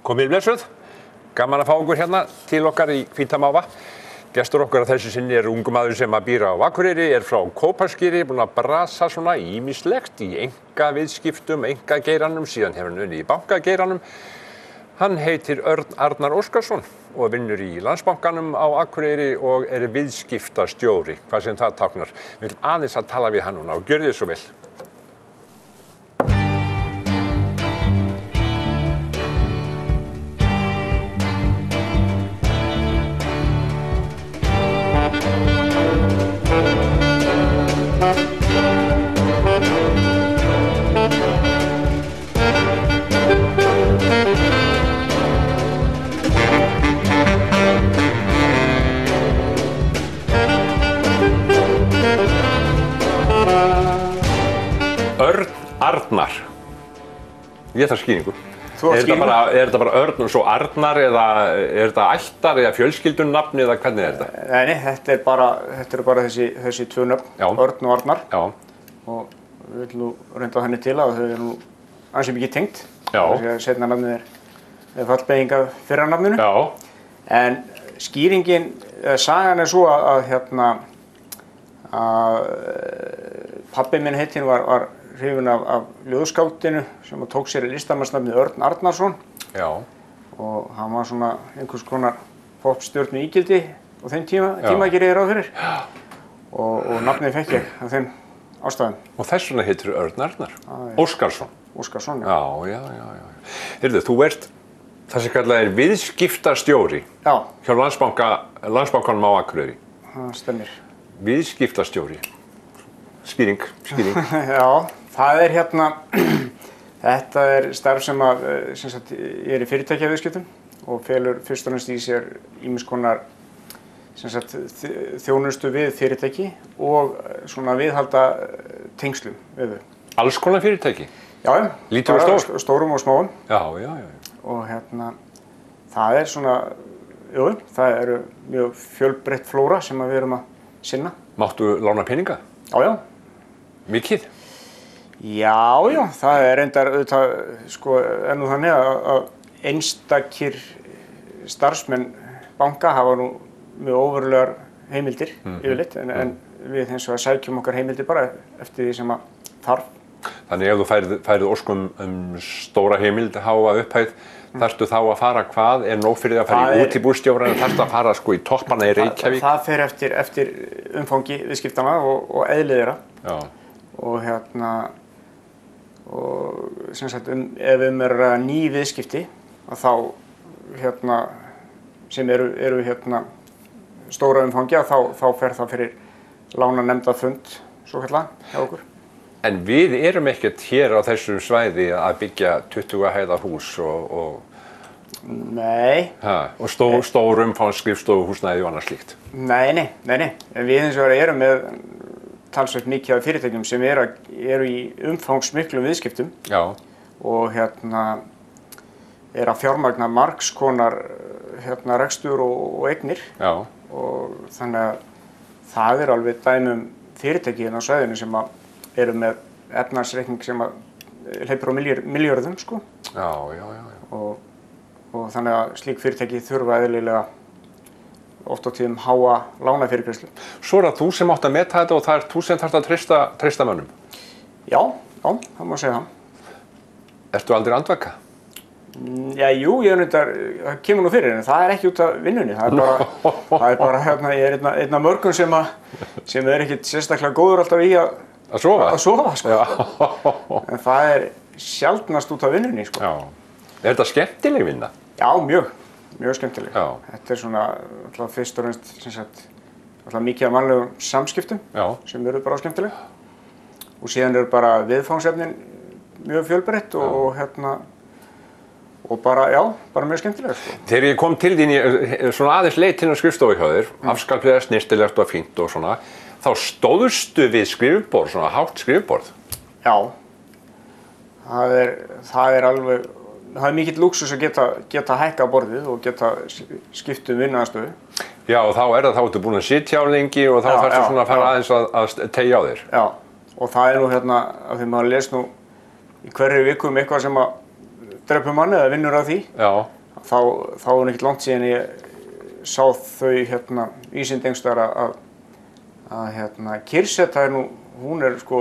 Komið blessuð, gaman að fá okkur hérna til okkar í Hvítamáva. Gestur okkar að þessu sinni ungur maður sem býr á Akureyri, frá Kópaskeri, búinn að brasa svona ýmislegt í einkaviðskiptum, einkageiranum, síðan hefur hann unnið í bankageiranum. Hann heitir Örn Arnar Óskarsson og vinnur í Landsbankanum á Akureyri og viðskiptastjóri, hvað sem það táknar. Við viljum aðeins að tala við hann núna og gjörið þið svo vel. Örn Arnar. Ég þarf skýringu. Er þetta bara Örn og svo Arnar eða er þetta ættar eða fjölskyldunafn eða hvernig er þetta? Nei, þetta er bara þessi tvö nöfn, Örn og Arnar. Já. Og við viljum nú reynda henni til að þau eru nú ansi mikið tengt. Já. Seinna nafnið er fallbeyging af fyrra nafninu. Já. En skýringin, sagan er svo að pabbi minn heitinn var hrifinn af ljóðskáldinu sem tók sér listamannsnafnið Örn Arnarsson. Já. Og hann var svona einhvers konar popstjörnu ígildi á þeim tíma gerir ég ráð fyrir. Og nafnið fekk ég af þeim ástæðum. Og þess vegna heitir Örn Arnar. Óskarsson. Óskarsson, já. Já. Heyrðu, þú ert það sem kallað er viðskiptastjóri. Já. Hjá Landsbankanum á Akureyri. Það stemmir. Viðskiptastjóri. Skýring. Já, það er þetta er starf sem sagt, ég er í fyrirtækjaviðskiptum og felur fyrst og fremst í sér ýmiss konar þjónustu við fyrirtæki og svona viðhalda tengslum við þau. Alls konar fyrirtæki? Já, lítum og stór? Stórum og smáum. Já. Og það er svona, það eru mjög fjölbreytt flóra sem við erum að sinna. Máttu lána peninga? Já. Mikið? Já, það er reyndar auðvitað, er nú þannig að einstakir starfsmenn banka hafa nú mjög óverulegar heimildir yfirleitt, en við hins vegar sækjum okkar heimildir bara eftir því sem að þarf. Þannig ef þú færið óskum stóra heimild, háa upphæð, þarftu þá að fara hvað? Er nóg fyrir að fara í útibússtjórann, þarftu að fara í toppana í Reykjavík? Það fer eftir umfangi viðskiptana og eðli þeirra. Já. Og sem sagt, ef er ný viðskipti, að þá sem eru stóra umfangi, þá fer það fyrir lánanefndarfund, svokallað, hjá okkur. En við erum ekkert hér á þessum svæði að byggja 20 hæða hús og Nei. Og stór umfangs skrifstofuhúsnæði og annað slíkt. Nei. En við hins vegar erum með talsvert mikið af fyrirtækjum sem eru í umfangsmiklum viðskiptum. Já. Og er að fjármagna margs konar rekstur og eignir. Já. Og þannig að það er alveg dæmi fyrirtæki á svæðinu sem eru með efnahagsreikning sem hleypur á milljörðum, sko. Já. Og þannig að slík fyrirtæki þurfa eðlilega oft á tíðum háa lánafyrirgreiðslu. Svo er það þú sem átt að meta þetta og það er þú sem þarft að treysta mönnum? Já, það má segja það. Ertu aldrei andvaka? Já, það kemur nú fyrir, en það er ekki út af vinnunni. Það er bara ég er einn af mörgum sem er ekkert sérstaklega góður alltaf í að sofa, sko. En það er sjaldnast út af vinnunni, sko. Já. Er þetta skemmtileg vinna? Já, mjög skemmtileg. Já. Þetta er svona alltaf fyrst og fremst alltaf mikið af mannlegum samskiptum sem eru bara skemmtileg. Og síðan eru bara viðfangsefnin mjög fjölbreytt og bara mjög skemmtileg, sko. Þegar ég kom til þín svona aðeins leit inn á skrifstofu hjá þér, afskaplega snyrtilegt og fínt og svona, þá stóðstu við skrifborð, svona hátt skrifborð. Já. Það er mikill lúxus að geta hækkað borðið og geta skipt vinnuaðstöðu. Já, og þá ertu búin að sitja á lengi og þá þarftu svona að fara aðeins að teygja á þér. Já, og það er nú af því maður les nú í hverju viku eitthvað sem að drepa mann eða vinnur að því. Já. þá ekkert langt síðan ég sá þau vísindi einhvers staðar að kyrrseta hún sko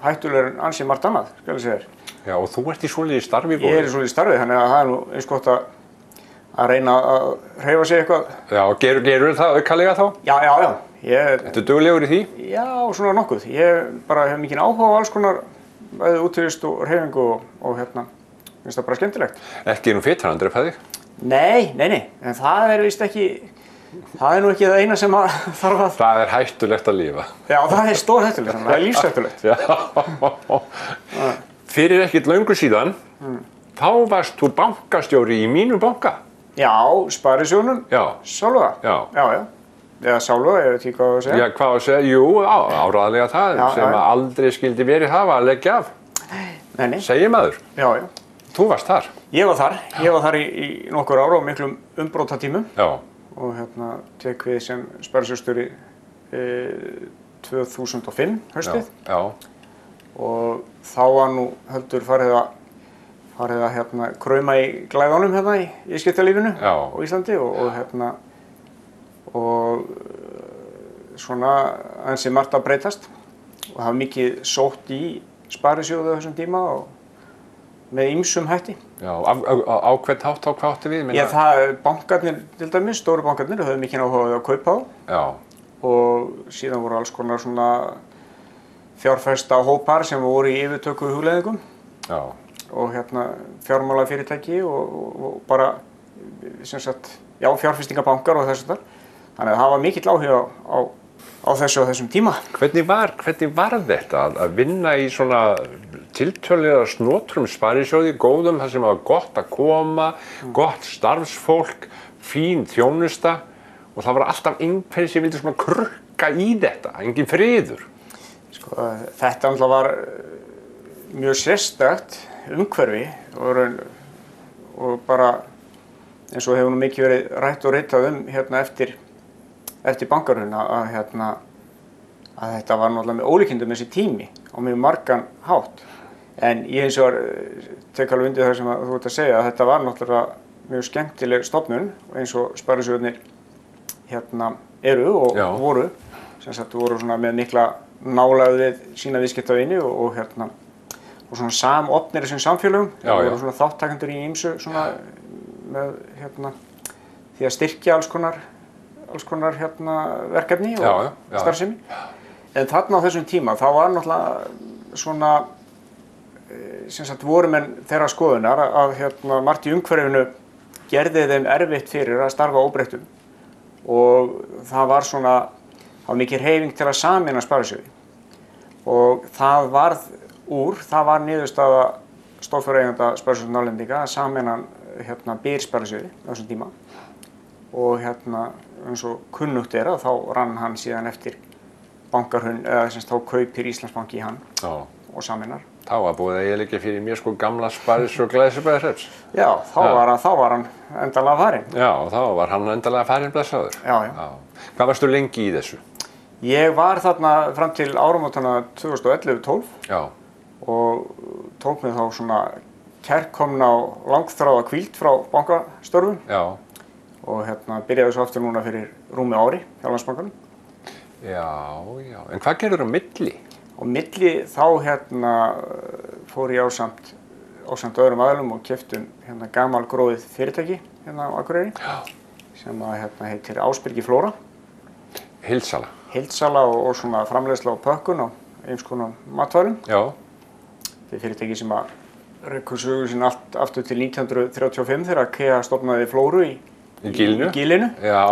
hættulegur en ansi margt annað, skal ég segja þér. Já, og þú ert í svoleiðis starfi? Ég er í svoleiðis starfi, þannig að það er eins gott að reyna að hreyfa sig eitthvað. Já, gerur það aukalega þá? Já. Ertu duglegur í því? Já, svona nokkuð. Ég bara hef mikinn áhuga á alls konar bæði útivist og hreyfingu og finnst það bara skemmtilegt. Ekki fitran, drepa þig? Nei, en það er víst ekki, það er nú ekki það eina sem þarf að... Það er hættulegt að lifa. Já, það er stórhættulegt, það er lífshættulegt. Já. Fyrir ekkert löngu síðan, þá varst þú bankastjóri í mínum banka. Já, Sparisjóðnum. Já. Sáluga. Já. Eða Sáluga, ég veit ekki hvað að segja. Já, hvað að segja? Jú, áreiðanlega það sem aldrei skildi verið hafa að leggja af. Nei. Segir maður. Já. Þú varst þar. Ég var þar í nokkur ára og miklum umbrotatímum. Já. Og tek við sem sparisjóðsstjóri 2005 haustið. Já. Og þá var nú heldur farið að krauma í glæðunum í viðskiptalífinu á Íslandi og svona ansi margt að breytast og það var mikið sótt í sparisjóði á þessum tíma og með ýmsum hætti. Já, á hvern hátt á hvað áttu við? Já, bankarnir til dæmis, stóru bankarnir höfðu mikinn áhuga að kaupa á. Já. Og síðan voru alls konar svona fjárfesta hópar sem voru í yfirtöku hugleiðingum. Já. Og fjármálafyrirtæki og bara fjárfestingabankar og þess að þannig að það var mikill áhuga á þessu á þessum tíma. Hvernig var þetta að vinna í svona tiltölulega snotrum sparisjóði, góðum, þar sem var gott að koma, gott starfsfólk, fín þjónusta og það var alltaf einhver sem vildi svona krukka í þetta, engin friður? Sko, þetta alltaf var mjög sérstakt umhverfi og bara eins og hefur nú mikið verið rætt og ritað eftir bankahrun að þetta var náttúrulega með ólíkindum þessi tími á mjög margan hátt. En ég eins og tek alveg undir það sem þú ert að segja að þetta var náttúrulega mjög skemmtileg stofnun eins og sparisjóðirnir eru og voru svona með mikla nálægð við sína viðskiptavini og svona samofnir þessum samfélögum. Það voru svona þáttakendur í ýmsu svona með því að styrkja alls konar verkefni og starfsemi. En þarna á þessum tíma þá var náttúrulega svona voru menn þeirra skoðunar að margt í umhverfinu gerði þeim erfitt fyrir að starfa óbreyttum og það var mikil hreyfing til að sameina sparisjóði og það var niðurstaða stofnfjáreigenda Sparisjóðs Norðlendinga að sameina Byr sparisjóði á þessum tíma og eins og kunnugt er að þá rann hann síðan eftir bankahrun eða þá kaupir Íslandsbanki í hann og sameinar. Þá var búið að eyðileggja fyrir mér sko gamla Sparisjóð Glæsibæjarhrepps. Já, þá var hann endanlega farinn. Já, þá var hann endanlega farinn blessaður. Já. Hvað varstu lengi í þessu? Ég var þarna fram til áramótanna 2011-12. Já. Og tók mig þá svona kærkomna og langþráða hvíld frá bankastörfum. Já. Og byrjaði svo aftur núna fyrir rúmi ári hjá Landsbankanum. Já. En hvað gerður á milli? Á milli þá fór ég ásamt öðrum aðilum og keyptum gamalgróið fyrirtæki á Akureyri sem heitir Ásbyrgi Flóra. Heildsala? Heildsala og svona framleiðsla og pökkun á eins konar matvælum. Já. Þetta er fyrirtæki sem rekur sögu sín allt aftur til 1935 þegar IKEA stofnaði Flóru í Gilinu. Já.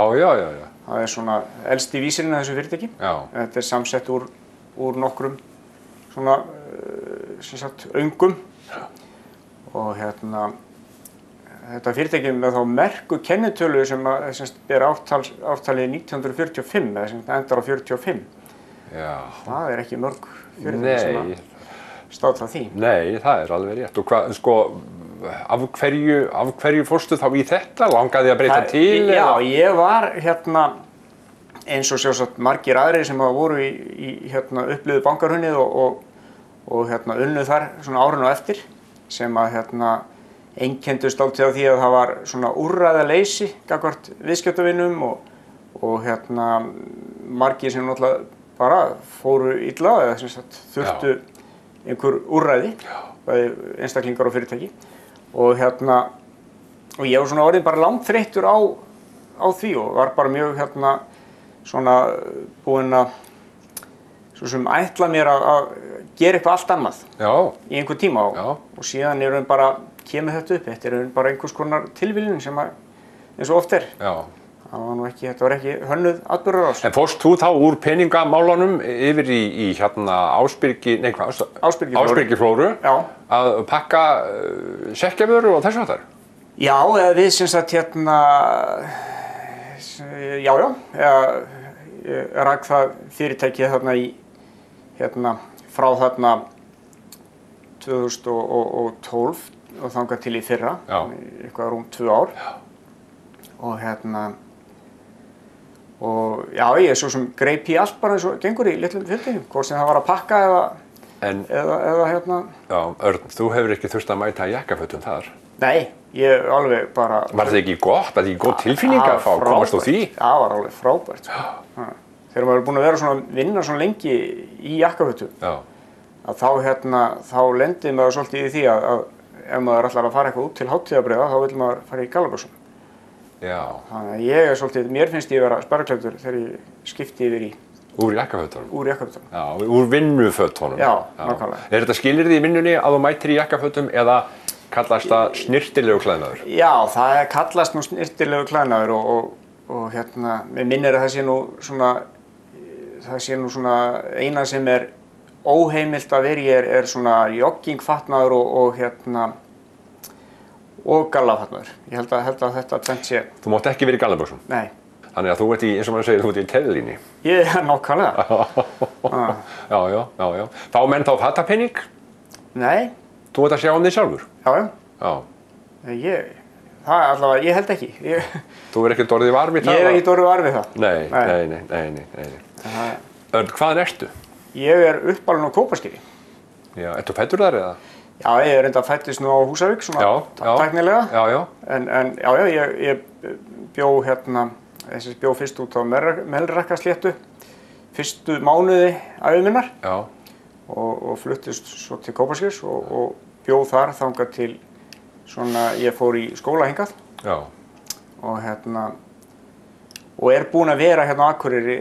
Það er svona elsti vísirinn af þessu fyrirtæki. Já. Þetta er samsett úr nokkrum svona öngum og þetta fyrirtæki með þá merku kennitölu sem ber ártalið 1945 eða sem endar á 45. Já. Það er ekki mörg fyrirtæki sem státa því. Nei, það er alveg rétt. Og hvað, sko, af hverju fórstu þá í þetta? Langaði að breyta til? Já, ég var eins og sjálfsagt margir aðrir sem voru í upplifðu bankahrunið og unnu þar svona árinu á eftir sem að einkenndust dálítið á því að það var svona úrræðaleysi gagnvart viðskiptavinum og margir sem náttúrulega bara fóru illa eða sem sagt þurftu einhver úrræði, bæði einstaklingar og fyrirtæki og og ég var svona orðinn bara langþreyttur á því og var bara mjög svona búinn að svo sem ætla mér að gera eitthvað allt annað í einhver tíma og síðan bara kemur þetta upp. Þetta bara einhvers konar tilviljun sem eins og oft þetta var ekki hönnuð atburðarás. En fórst þú þá úr peningamálunum yfir í Ásbyrgiflóru að pakka sekkjavöru og þessu þar? Já, eða við sem sagt ég rak það fyrirtækið frá 2012 og þangað til í fyrra, eitthvað rúm 2 ár. Og ég svo sem greip í allt bara eins og gengur í litlum fyrirtækjum, hvort sem það var að pakka eða Já, Örn, þú hefur ekki þurft að mæta jakkafötum þar? Nei, ég alveg bara... Var það ekki gott? Var það ekki góð tilfinning að fá komast á því? Það var alveg frábært. Þegar maður búinn að vera vinna svona lengi í jakkafötum, að þá lendir maður svolítið í því að ef maður ætlar að fara eitthvað út til hátíðabrigða, þá vil maður fara í gallabuxum. Þannig að ég svolítið, mér finnst ég vera sparraklæddur þegar ég skipti yfir í... Úr jakkafötunum? Úr jakkafötunum. Já, úr vinnufötunum. Já, nákvæmlega. Er þetta skilyrði í vinnunni að þú mætir í jakkafötum eða kallast það snyrtilegu klæðnaður? Já, það kallast nú snyrtilegu klæðnaður og mér minnir að það sé nú svona eina sem óheimilt að vera í svona joggingfatnaður og gallafatnaður. Ég held að þetta tvennt sé. Þú mátt ekki vera í gallabuxum? Nei. Þannig að þú ert eins og maður segir, þú ert í teðlíni. Ég nákvæmlega. Já. Fá menn þá fatapenning? Nei. Þú ert að sjá því sjálfur? Já. Ég held ekki. Þú er ekkert orðið var við það? Ég er ekkert orðið var við það. Nei. Örn, hvaðan ertu? Ég uppalinn á Kópaskeri. Já, ertu fæddur þar eða? Já, ég reyndar fæddist nú á Húsavík, svona tæknilega. En ég bjó fyrst út á Melrakkasléttu fyrstu mánuði ævi minnar og fluttist svo til Kópaskers og bjó þar þangað til svona ég fór í skóla hingað og búinn að vera á Akureyri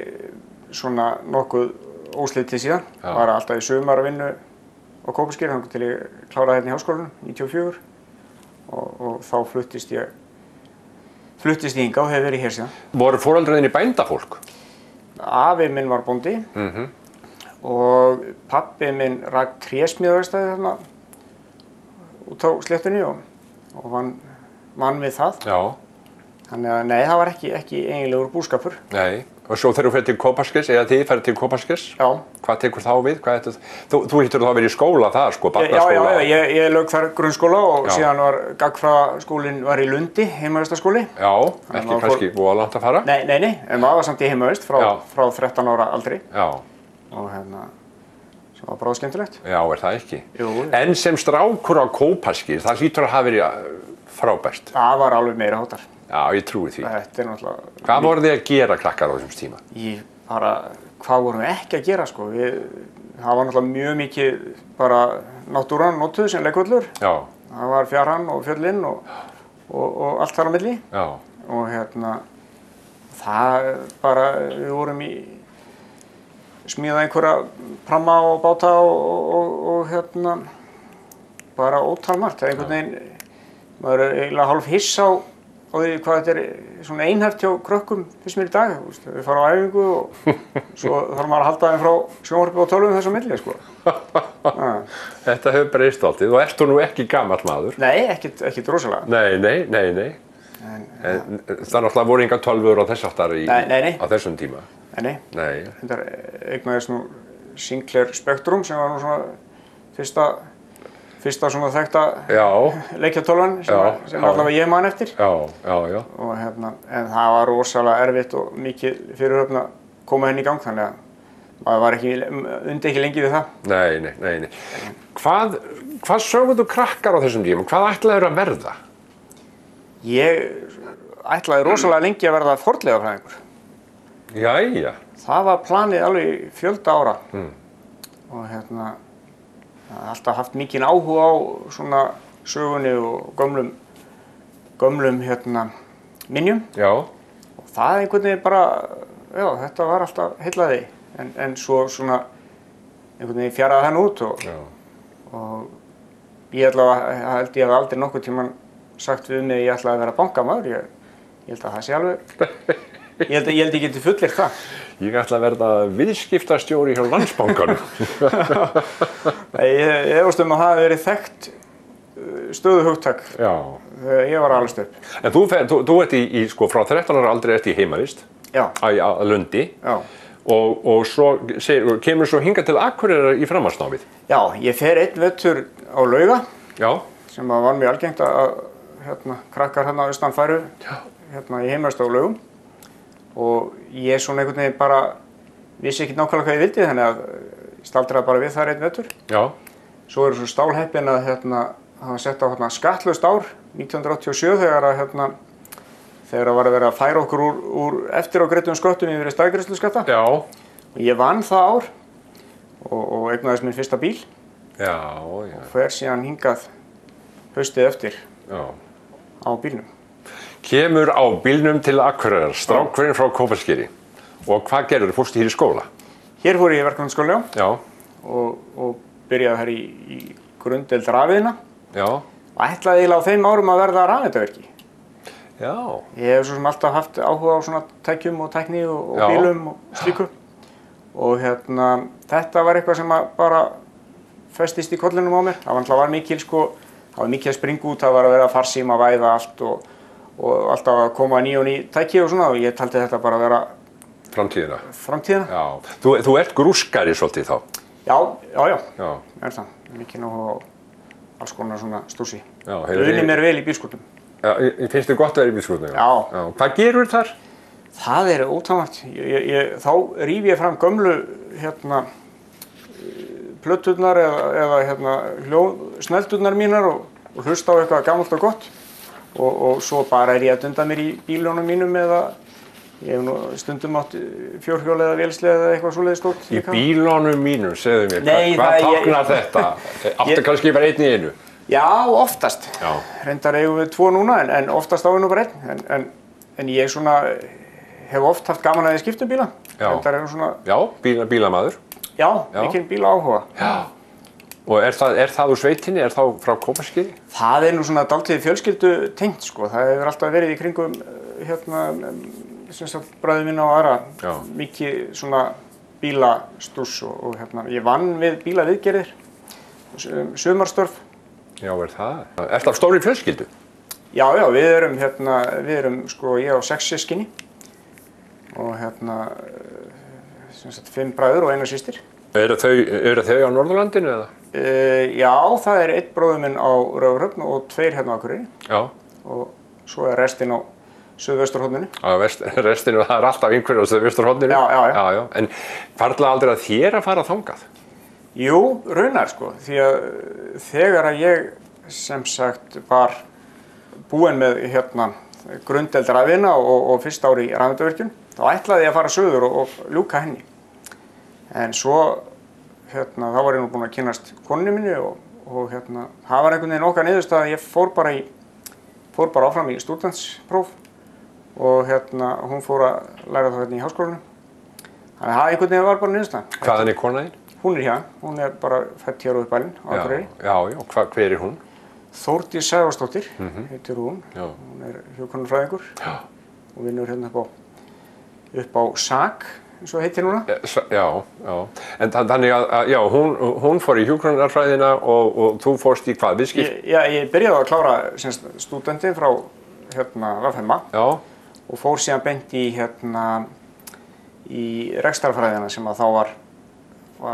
svona nokkuð óslitið síðan. Var alltaf í sumarvinnu á Kópaskeri þangað til ég kláraði í háskólanum 94 og þá fluttist ég hingað og hef verið hér síðan. Voru foreldraðinni bændafólk? Afi minn var bóndi og pabbi minn rak trésmíðaverkstæði út á sléttunni og vann við það. Þannig að nei, það var ekki eiginlegur búskapur. Nei. Og svo þegar þú fer til Kópaskers, eða þið ferð til Kópaskers, hvað tekur þá við? Þú hittur þá verið í skóla þar, barnaskóla? Já, ég lauk þar grunnskóla og síðan var gagnfræðaskólinn í Lundi, heimavistarskóli. Já, ekki kannski voða langt að fara? Nei, en maður var samt í heimavist frá 13 ára aldri. Já. Og sem var bráðskemmtilegt. Já, það ekki? Jú. En sem strákur á Kópaskeri, það hlýtur að hafa verið frábært? Það var alveg meira háttar. Já, ég trúi því. Þetta náttúrulega... Hvað voru þið að gera krakkar á þessum tíma? Hvað vorum við ekki að gera, sko? Það var náttúrulega mjög mikið bara náttúran notuð sem leikvöllur. Já. Það var fjaran og fjöllinn og allt þar á milli. Já. Og það bara, við vorum í smíða einhverja pramma og báta og bara ótal margt. Einhvern veginn, maður eiginlega hálf hiss á því hvað þetta svona einhæft hjá krökkum fyrst mér í dag. Við fara á æfingu og svo þarf maður að halda þeim frá sjónvarpi og tölvum þess á milli, sko. Þetta hefur breyst alltið og ertu nú ekki gamall maður? Nei, ekkert rosalega. Nei. Það náttúrulega voru engar tölvur á þess aftar á þessum tíma? Nei. Þetta eignaðist nú Sinclair Spectrum sem var nú svona fyrsta svona þekkta leikjatölvan sem allavega ég man eftir. Já. En það var rosalega erfitt og mikið fyrirhöfn að koma henni í gang, þannig að maður var undi ekki lengi við það. Nei. Hvað sögðu krakkar á þessum tímum? Hvað ætlaðir að verða? Ég ætlaði rosalega lengi að verða fornleifafræðingur. Jæja. Það var planið alveg í fjölda ára. Og ég hafði alltaf haft mikinn áhuga á svona sögunni og gömlum minjum. Já. Og það einhvern veginn bara, já, þetta var alltaf heillaði. En svo svona einhvern veginn fjaraði hann út og ég held ég hef aldrei nokkuð tímann sagt við mig að ég ætlaði að vera bankamaður. Ég held að það sé alveg, ég held ég geti fullyrt það. Ég ætla að verða viðskiptastjóri hjá Landsbankanum. Nei, ég efast að það hafi verið þekkt stöðuhugtak þegar ég var alveg upp. En þú ert sko frá 13 ára aldrei ert í heimavist að Lundi. Já. Og svo kemur svo hingað til Akureyrar í framhaldsnámið. Já, ég fer einn vetur á Lauga. Já. Sem var mjög algengt að krakkar austan færu í heimavist á Laugum. Og ég svona einhvern veginn bara vissi ekki nákvæmlega hvað ég vildi, þannig að ég staldraði bara við þar einn vetur. Já. Svo svo stálheppinn að hafa sett á skattlaust ár 1987 þegar var að vera að færa okkur úr eftirágreiddum sköttum yfir í staðgreiðsluskatta. Já. Og ég vann það ár og eignaðist minn fyrsta bíl. Já. Og fer síðan hingað haustið eftir á bílnum. Kemur á bílnum til Akureyrar, strákurinn frá Kópaskeri. Og hvað gerður? Fórstu hér í skóla? Hér fór ég í verknámsskóla, já. Og byrjaði hér í grunddeild rafviðna. Já. Og ætlaði eiginlega á þeim árum að verða rafeindavirki. Já. Ég hef svo sem alltaf haft áhuga á svona tækjum og tækni og bílum og slíku. Og þetta var eitthvað sem bara festist í kollinum á mér. Það var mikil að springa út, það var að vera að farsíma, væða allt og alltaf að koma ný og ný tæki og svona og ég taldi þetta bara að vera framtíðina. Já. Þú ert grúskari svolítið þá? Já. Er það. Mikið áhuga á alls konar svona stúsi. Unni mér vel í bílskúrnum. Já, finnst þér gott að vera í bílskúrnum? Já. Hvað gerur þar? Það ótæmart. Þá ríf ég fram gömlu plöturnar eða sneldurnar mínar og hlusta á eitthvað gamalt og gott. Og svo bara ég að dunda mér í bílunum mínum eða ég hef stundum átt fjórhjól eða vélsleð eða eitthvað svoleiðis stórt. Í bílunum mínum, segðu mér, Nei, hvað táknar þetta? Áttu kannski bara einn í einu? Já, oftast. Já. Reyndar eigum við 2 núna en oftast á við nú bara einn. En ég hef oft haft gaman að ég skipta bíla. Já, bílamaður. Já, mikinn bíla áhuga. Já. Og er það úr sveitinni? Er það frá Kópaskeri? Það nú svona dálítið fjölskyldu tengt sko. Það hefur alltaf verið í kringum bræður mína og aðra. Já. Mikið svona bílastúss og ég vann við bílaviðgerðir, sumarstörf. Já, er það? Ertu af stórri fjölskyldu? Já, við erum sko, ég á 6 systkini og 5 bræður og 1 systir. Eru þau á Norðurlandinu eða? Já, það einn bróðir minn á Raufarhöfn og 2 á Akureyri. Já. Og svo restin á Suðvesturhorninu. Já, restin, það alltaf einhverjir á Suðvesturhorninu. Já. En hvarflaði aldrei að þér að fara þangað? Jú, raunar sko, því að þegar að ég sem sagt var búinn með grunddeild rafviðna og fyrsta ári í rafeindavirkjun, þá ætlaði ég að fara suður og ljúka henni. En svo þá var ég nú búinn að kynnast konunni minni og það var einhvern veginn okkar niðurstaða að ég fór bara áfram í stúdentspróf og hún fór að læra það í háskólanum. Þannig að það einhvern veginn var bara niðurstaða. Hvaðan er konan þín? Hún hér, hún bara fædd hér á Uppalinn á Akureyri. Já, hver er hún? Þórdís Sævarsdóttir heitir hún. Hún hjúkrunarfræðingur og vinnur upp á SAK. Eins og heitir núna? Já. En þannig að hún fór í hjúkrunarfræðina og þú fórst í hvað, viðskipt? Já, ég byrjaði að klára stúdenti frá Rafheima og fór síðan beint í rekstrarfræðina sem að þá var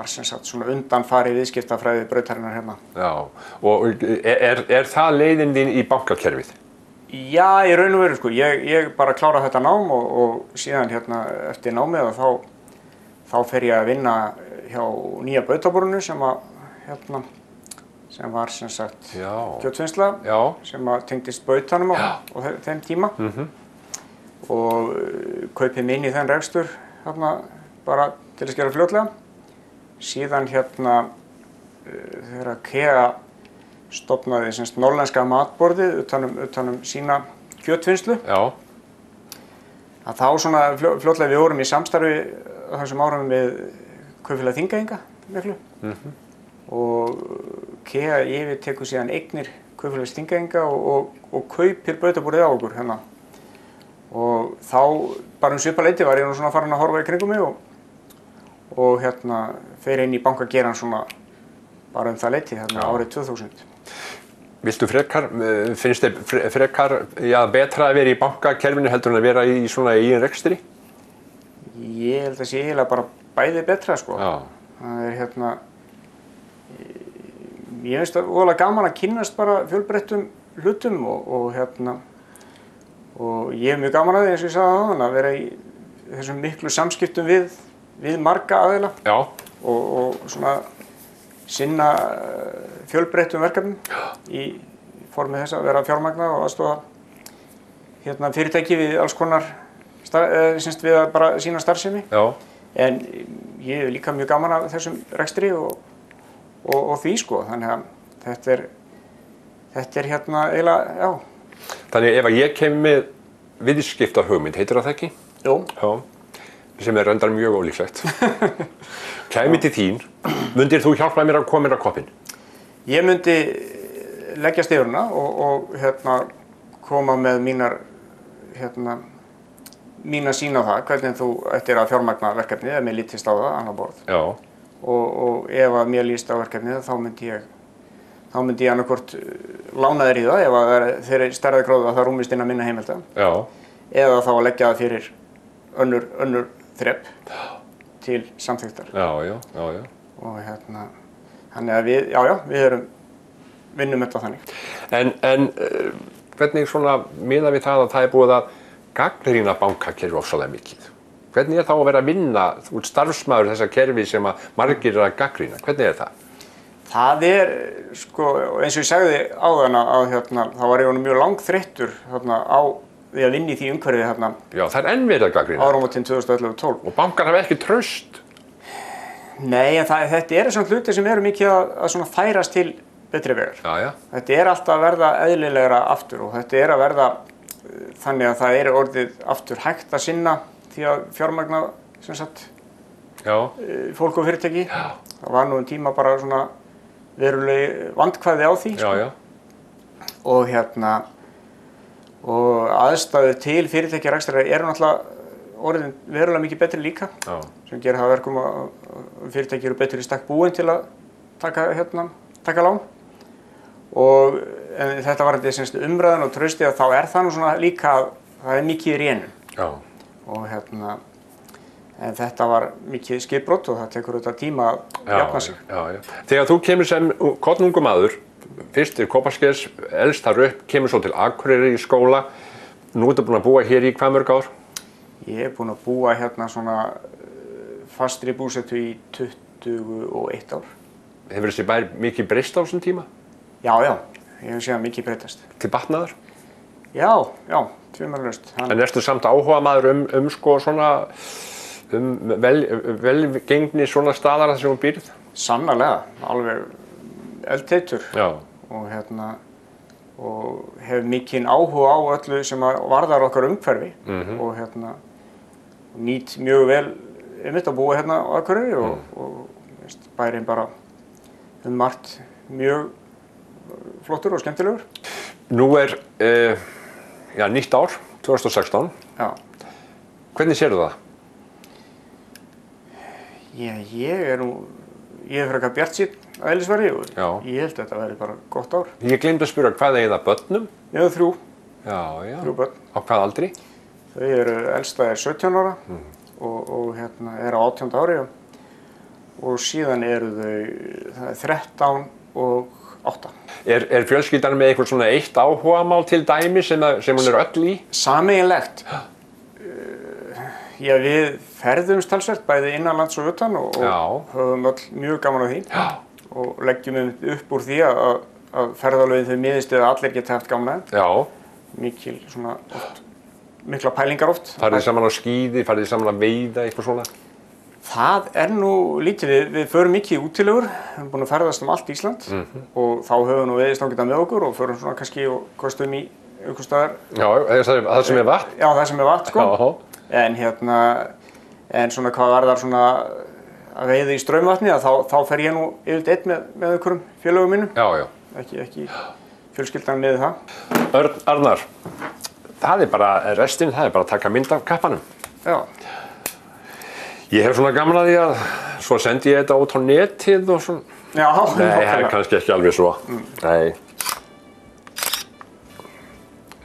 svona undanfari viðskiptafræði brautarinnar hérna. Já, og er það leiðin þín í bankakerfið? Já, í raun og veru sko. Ég bara kláraði þetta nám og síðan eftir námið þá þá fer ég að vinna hjá nýja bautaborinu sem var sem sagt kjötvinnsla sem tengdist bautanum á þeim tíma og kaupið mig inn í þenn rekstur bara til að skera fljótlega. Síðan þegar KEA stofnaði norrlenska matborðið utan sína kjötvinnslu að þá svona fljótlega við vorum í samstarfi á þessum árum við Kaupfélag Þingeyinga miklu og KEA yfirtekur síðan eignir Kaupfélags Þingeyinga og kaupir bautaborðið á okkur og þá bara svipað leyti var ég nú svona farin að horfa í kringum mig og fer inn í bankagerann svona bara það leyti árið 2000. Viltu finnst þér frekar betra að vera í bankakerfinu heldur en að vera í svona eigin rekstri? Ég held að sé eiginlega bara bæði betra sko. Það ég finnst það voðalega gaman að kynnast bara fjölbreyttum hlutum og ég hef mjög gaman að því eins og ég sagði áðan að vera í þessum miklu samskiptum við marga aðila og svona sinna fjölbreyttum verkefnum í formi þess að vera fjármagna og aðstoða fyrirtæki við alls konar við að bara sína starfsemi. En ég hef líka mjög gaman af þessum rekstri og því sko, þannig að þetta er eiginlega, Þannig ef ég kem með viðskiptahugmynd, heitir það ekki? Jú. Sem er reyndar mjög ólíklegt. Kæmi til þín, mundir þú hjálpa mér að koma mér á koppinn? Ég myndi leggja stefnuna og koma með mína sýn á það, hvernig þú ættir að fjármagna verkefnið ef mér lítist á það annað borð. Og ef að mér líst á verkefnið þá myndi ég annarkvort lána þér í það ef að þeir stærðar gráðu að það rúmist inn að minna heimilda. Eða þá að leggja það fyrir önnur þrep til samþykktar. Og þannig að við vinnum þetta þannig. En hvernig svona miðað við það að það er búið að gagnrýna bankakerfi ofsalega mikið? Hvernig er þá að vera að vinna út starfsmaður þessa kerfi sem að margir eru að gagnrýna? Hvernig er það? Það er, sko, eins og ég sagði áðan að þá var ég mjög langþreyttur á því að vinna í því umhverfi Já, það er enn verið að gagnrýna. Áramótin 2011-12. Og bankar hafa ekki traust. Nei, en þetta eru svona hlutir sem eru mikið að svona færast til betri vegar. Þetta er alltaf að verða eðlilegra aftur og þetta er að verða þannig að það er orðið aftur hægt að sinna því að fjármagna sem sagt fólk og fyrirtæki. Það var nú tíma bara svona veruleg vandkvæði á því sko. Og og aðstæður til fyrirtækjarekstrar eru náttúrulega orðin verulega mikið betri líka sem gerir það verkum að fyrirtæki eru betur í stakk búin til að taka lán og þetta var þetta umræðan og trausti að þá er það nú svona líka að það er mikið í rénum og en þetta var mikið skipbrot og það tekur auðvitað tíma að jafna sig. Þegar þú kemur sem kornungur maður, fyrst til Kóparskers, elst þar upp, kemur svo til Akureyri í skóla, nú ertu búinn að búa hér í hvað mörg ár? Ég er búinn að búa svona fastri búsetu í 21 ár. Hefur þessi bær mikið breyst á þessum tíma? Já, ég hef séð mikið breytast. Til batnaðar? Já, tvímælalaust. En ertu samt áhugamaður sko svona velgengni svona staðar þar sem þú býrð? Sannarlega, alveg eldheitur og hef mikinn áhuga á öllu sem varðar okkar umhverfi og nýt mjög vel einmitt að búa hérna á Akureyri og bærinn bara margt mjög flottur og skemmtilegur. Nú er nýtt ár, 2016. Hvernig sérðu það? Ég er frekar bjartsýnn á eðlisfari og ég held að þetta verði bara gott ár. Ég gleymdi að spyrja hvað eigið það börnum? Ég hef 3. Þrjú börn. Á hvað aldri? Þau eru elsta er 17 ára og er á 18. ári og síðan eru þau 13 og 8. Er fjölskyldan með eitthvað svona eitt áhugamál til dæmi sem hún er öll í? Sameiginlegt. Já, við ferðumst talsvert bæði innanlands og utan og höfum öll mjög gaman á því. Já. Og leggjum upp úr því að ferðalögin þau miðist við að allir geta haft gaman að. Já. Mikla pælingar oft. Farið þið saman á skíði, farið þið saman að veiða, eitthvað svona? Það nú lítið, við förum mikið í útilegur, við erum búin að ferðast allt Ísland og þá höfum við veiðistangirna með okkur og förum svona kannski og kostum í einhvers staðar. Já, það sem vatn? Já, það sem vatn, sko. Já. En svona hvað varðar svona að veiða í straumvatni, þá fer ég nú yfirleitt einn með einhverjum félögum mínum. Já. Ekki fjölskyldan með það. Arnar, það bara restin, það bara að taka mynd af kappanum. Já. Ég hef svona gaman að því að svo sendi ég þetta út á netið og svona. Já, nei, það kannski ekki alveg svo. Nei.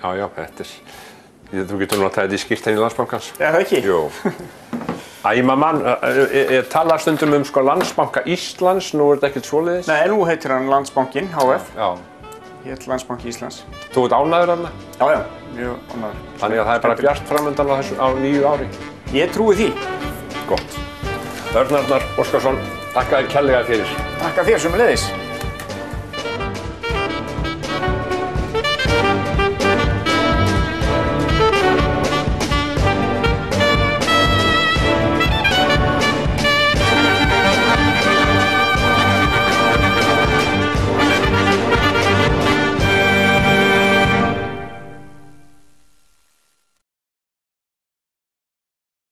Já, þetta þú getur notað þetta í skírteini Landsbankans. Já, það ekki? Jú. Ég tala stundum sko Landsbanka Íslands, nú þetta ekkert svoleiðis. Nei, nú heitir hann Landsbankinn, HF. Já. Hét Landsbanki Íslands. Þú ert ánægður þarna? Já, mjög ánægður. Þannig að það bara bjart framöndan á nýju ári? Ég trúi því. Gott. Örn Arnar Óskarsson, þakka þér kærlega fyrir. Þakka þér sömuleiðis.